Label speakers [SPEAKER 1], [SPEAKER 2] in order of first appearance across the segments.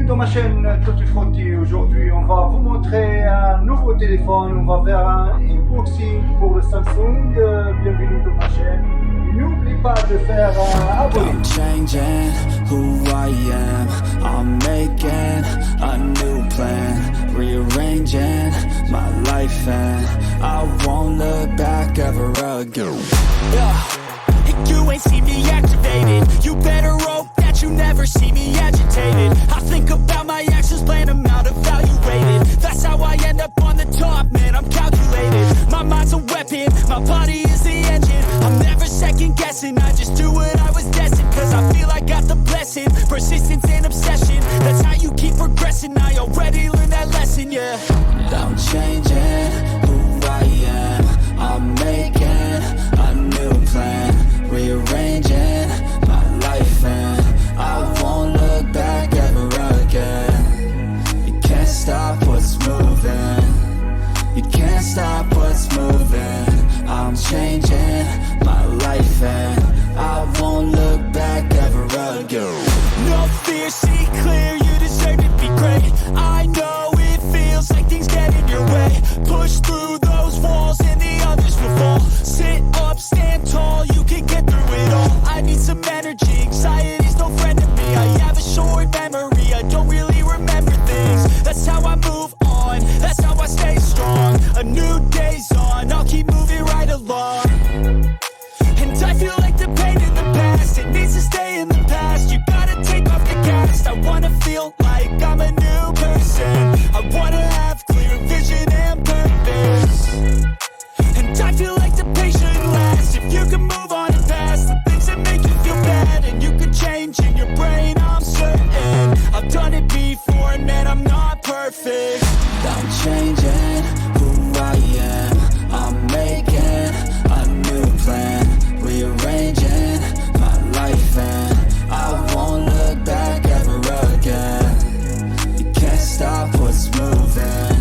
[SPEAKER 1] dans ma chaîne Tutti Frutti. Aujourd'hui, on va vous montrer un nouveau téléphone. On va faire un unboxing pour le Samsung. Bienvenue dans ma chaîne. N'oublie pas de faire un abonné.
[SPEAKER 2] I'm changing who I am. I'm making a new plan. Rearranging my life and I won't look back ever again. Yeah. You ain't see me activated. You better hope that you never see me agitated. I think about my actions, plan them out, evaluated. That's how I end up on the top, man, I'm calculated. My mind's a weapon, my body is the engine. I'm never second guessing, I just do what I was destined. Cause I feel I got the blessing, persistence and obsession. That's how you keep progressing, I already learned that lesson, yeah. I'm changing who I am. I'm making a new plan. Rearranging my life and I won't look back ever again. You can't stop what's moving. You can't stop what's moving. I'm changing my life and I won't look back ever again. No fear, see clear, you deserve to be great. I know it feels like things get in your way. Push through those walls and the others will fall. Sit up, stand tall, you can get through it all. I need some energy, anxiety's no friend to me. I have a short memory, I don't really remember things. That's how I move on, that's how I stay strong. A new day's on, I'll keep moving right along. And I feel like the pain in the past, it needs to stay in the past. You gotta take off the cast. I wanna feel like I'm a new person. I wanna have clear vision and purpose. And I feel like the pain shouldn't last. If you can move on and past the things that make you feel bad, and you can change in your brain, I'm certain. I've done it before and man, I'm not perfect. I'm changing who I am. I'm making a new plan. Rearranging my life and I won't look back ever again. You can't stop what's moving.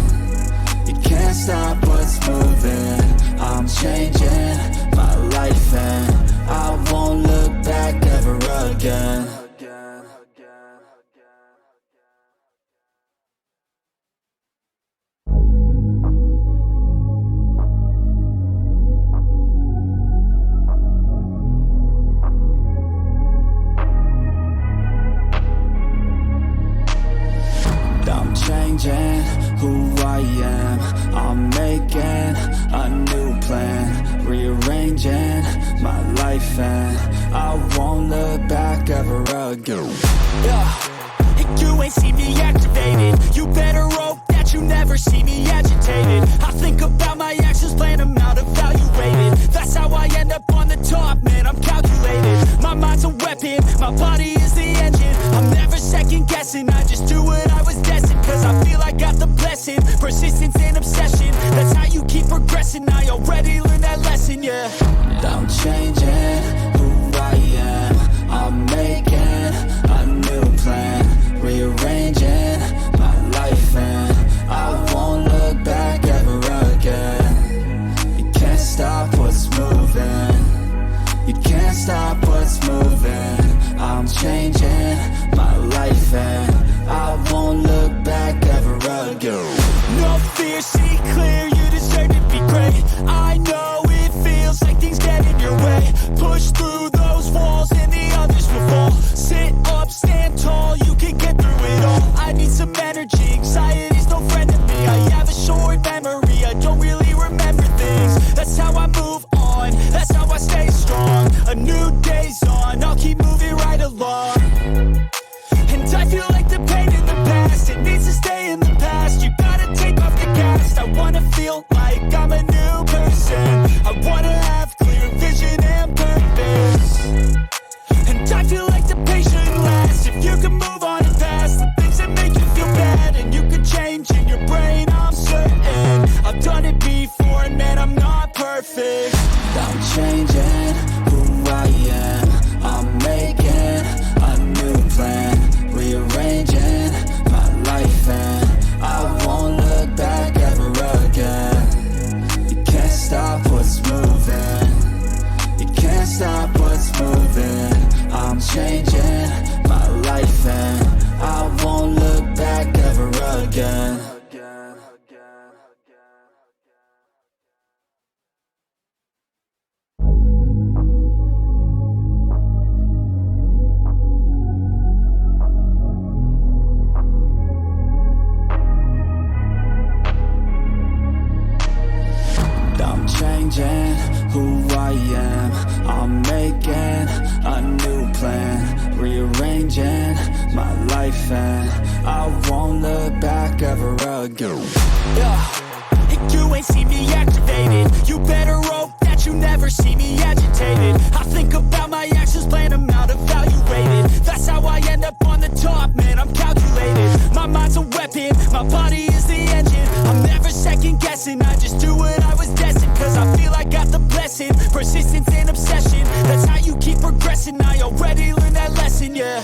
[SPEAKER 2] You can't stop what's moving. I'm changing my life and I won't look back ever again. I'm changing who I am. I'm making a new plan. Rearranging my life and I won't look back ever again. Yeah. You ain't see me activated. You better hope that you never see me agitated. I think about my actions, plan them out, evaluated. That's how I end up on the top, man, I'm calculated. My mind's a weapon, my body is the engine. I'm never second guessing, I just do what I was destined. Cause I feel I got the blessing, persistence and obsession. That's how you keep progressing, I already learned that lesson, yeah. I'm changing who I am. I'm making a new plan. Rearranging my life and I won't look back ever again. You can't stop what's moving. You can't stop what's moving. I'm changing my life and I won't look back ever again. No fear, see clear, you deserve to be great. I know it feels like things get in your way. Push through those walls and the others will fall. Sit up, stand tall, you can get through it all. I need some energy, anxiety's no friend to me. I have a short memory, I don't really remember things. That's how I move on, that's how I stay strong. A new day's on, I'll keep moving right along. And I feel like the pain in the past, it needs to stay in the past. You gotta take off the cast. I wanna feel like I'm a new person. I wanna have clear vision and purpose. And I feel like the pain shouldn't last. If you can move on and past the things that make you feel bad, and you can change again. I'm changing who I am. I'm making a new plan, rearranging my life, and I won't look back ever again.
[SPEAKER 3] And you ain't see me activated. You better hope that you never see me agitated. I think about my actions, plan them out, evaluated. That's how I end up on the top, man, I'm calculated. My mind's a weapon, my body is the engine. I'm never second guessing, I just do what I was destined. Cause I feel I got the blessing, persistence and obsession. That's how you keep progressing, I already learned that lesson, yeah.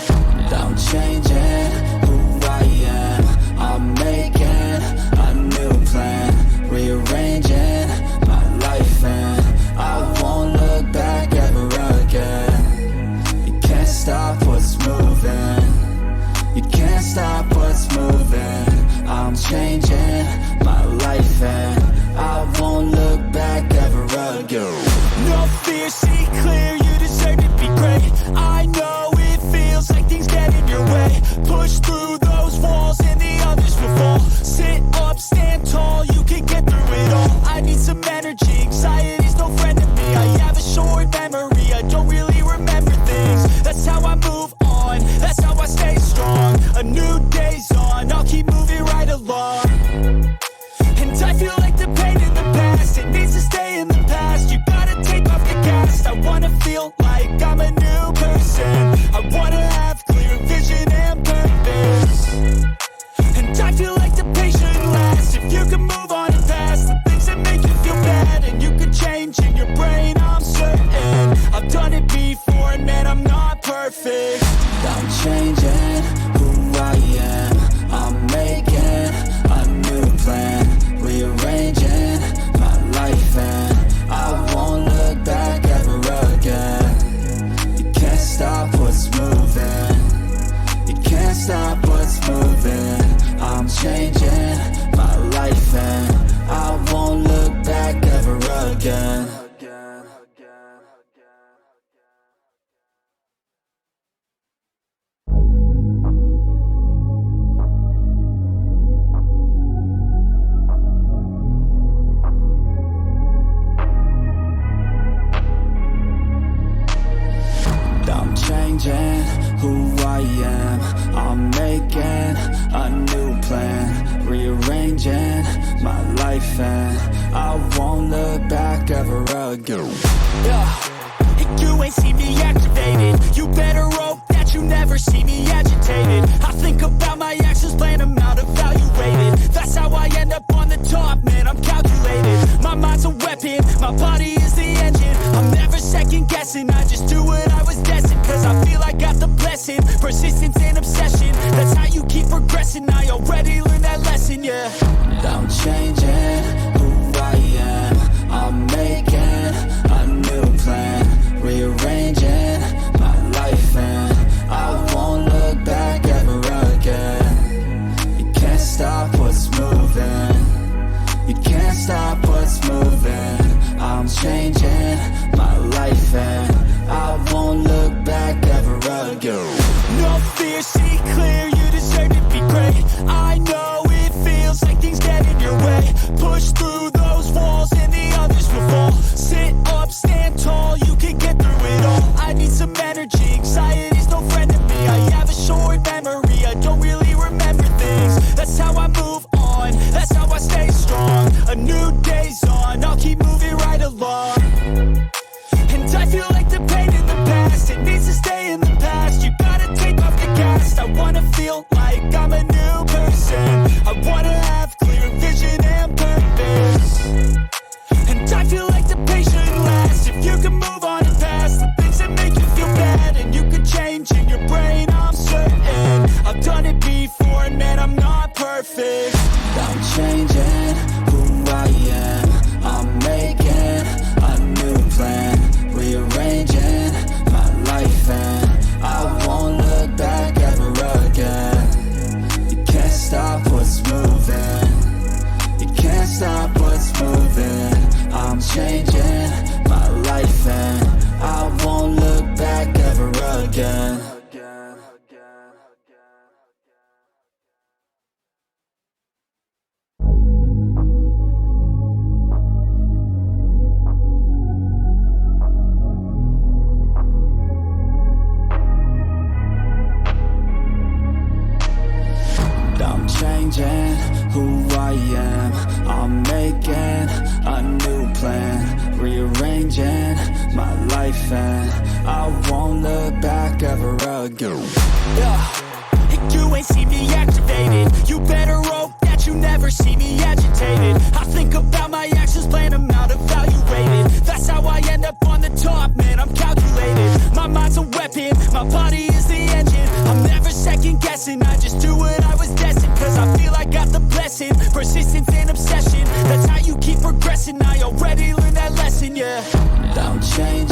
[SPEAKER 2] I'm changing who I am. I'm making a new plan, rearranging my life, and I won't look back ever again. You can't stop what's moving. You can't stop what's moving. I'm changing my life, and I won't look back ever again.
[SPEAKER 3] No fear, see clear, you deserve to be great. I know it feels like things get in your way. Push through those walls and the others will fall. Sit up, stand tall, you can get through it all. I need some energy, anxiety's no friend to me. I have a short memory, I don't really remember things. That's how I move on, that's how I stay strong. A new day's on, I'll keep moving right along. And I feel like the pain in the past, it needs to stay in the past. You gotta take off the cast. I wanna feel like I'm a new person. I wanna have clear vision and purpose. And I feel like the patient lasts. If you can move on and past the things that make you feel bad, and you can change in your brain, I'm certain. I've done it before, and man, I'm not perfect.
[SPEAKER 2] I'm changing who I am. I'm making a new plan, rearranging my life, and I won't look back ever again. You can't stop what's moving. You can't stop what's moving. I'm changing my life, and I won't look back ever again. I'm changing who I am. I'm making a new plan, rearranging my life, and I won't look back ever again.
[SPEAKER 3] And you ain't see me activated. You better hope that you never see me agitated. I think about my actions, plan them out, evaluated. That's how I end up on the top, man, I'm calculated. My mind's a weapon, my body is the engine. I'm never second guessing, I just do what I was destined. Cause I feel I got the blessing, persistence and obsession. That's how you keep progressing, I already learned that lesson, yeah.
[SPEAKER 2] I'm changing who I am. I'm making a new plan, rearranging my life, and I won't look back ever again. You can't stop what's moving. You can't stop what's moving. I'm changing my life, and I won't look back ever again.
[SPEAKER 3] No fear, see clear, you deserve to be great. I know it feels like things get in your way. Push through those walls and the others will fall. Sit up, stand tall, you can get through it all. I need some energy, anxiety's no friend to me. I have a short memory, I don't really remember things. That's how I move on, that's how I stay strong. A new day's on, I'll keep moving right along. And I feel like the pain in the past, it needs to stay in the past. You gotta take off the cast. I wanna feel like I'm a new person. I wanna have clear vision and purpose. And I feel like the patient lasts. If you can move on and past the things that make you feel bad, and you can change in your brain, I'm certain. I've done it before, and man, I'm not perfect.
[SPEAKER 2] I'm changing who I am. I'm making a new plan, rearranging my life, and I won't look back ever again. You can't stop what's moving. changing who I am. I'm making a new plan, rearranging my life, and I won't look back ever again.
[SPEAKER 3] You ain't see me activated. You better hope that you never see me agitated. I think about my actions, plan them out, evaluated. That's how I end up on the top, man, I'm calculated. My mind's a weapon, my body is the engine. I'm never second guessing, I just do what I was destined. Cause I feel I got the blessing, persistence and obsession. That's how you keep progressing, I already learned that lesson, yeah.
[SPEAKER 2] I'm changing